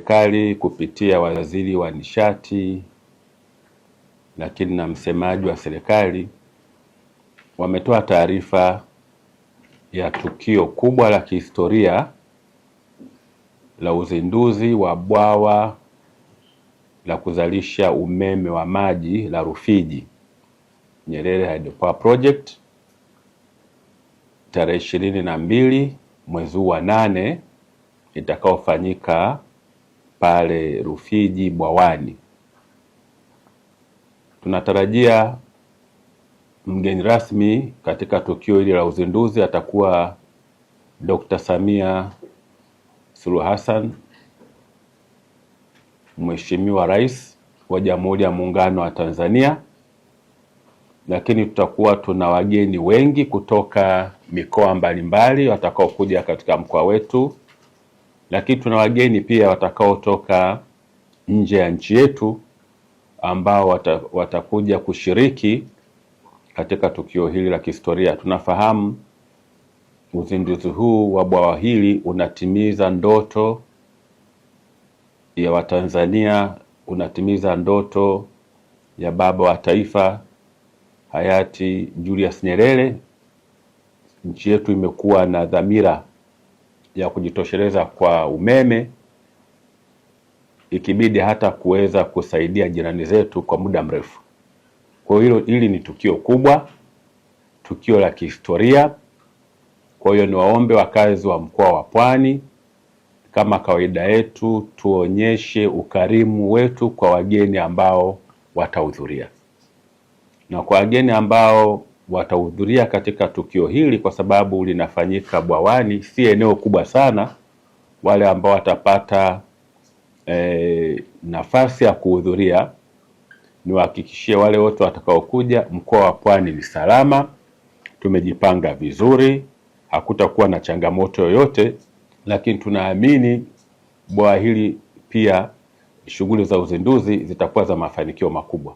serikali kupitia waziri wa nishati, lakini na msemaji wa serikali wametoa taarifa ya tukio kubwa la kihistoria la uzinduzi wa bwawa la kuzalisha umeme wa maji la Rufiji Nyerere Hydropower Project tarehe 22 mwezi wa 8 itakaofanyika pale Rufiji Bwawani. Tunatarajia mgeni rasmi katika tukio hili la uzinduzi atakuwa Dr. Samia Suluhu Hassan, Mheshimiwa Rais wa Jamhuri ya Muungano wa Tanzania, lakini tutakuwa tuna wageni wengi kutoka mikoa mbalimbali watakaokuja katika mkoa wetu, lakini tuna wageni pia watakaotoka nje ya nchi yetu ambao watakuja kushiriki katika tukio hili la kihistoria. Tunafahamu uzinduzi huu wa bwawa hili unatimiza ndoto ya Watanzania, unatimiza ndoto ya baba wa taifa hayati Julius Nyerere. Nchi yetu imekuwa na dhamira ya kujitosheleza kwa umeme, ikibidi hata kuweza kusaidia jirani zetu kwa muda mrefu. Kwa hiyo hili ni tukio kubwa, tukio la kihistoria. Kwa hiyo niwaombe wakazi wa mkoa wa Pwani, kama kawaida yetu, tuonyeshe ukarimu wetu kwa wageni ambao watahudhuria. Na kwa wageni ambao watahudhuria katika tukio hili, kwa sababu linafanyika Bwawani, si eneo kubwa sana, wale ambao watapata nafasi ya kuhudhuria, niwahakikishie wale wote watakaokuja, mkoa wa Pwani ni salama, tumejipanga vizuri, hakutakuwa na changamoto yoyote, lakini tunaamini bwawa hili pia shughuli za uzinduzi zitakuwa za mafanikio makubwa.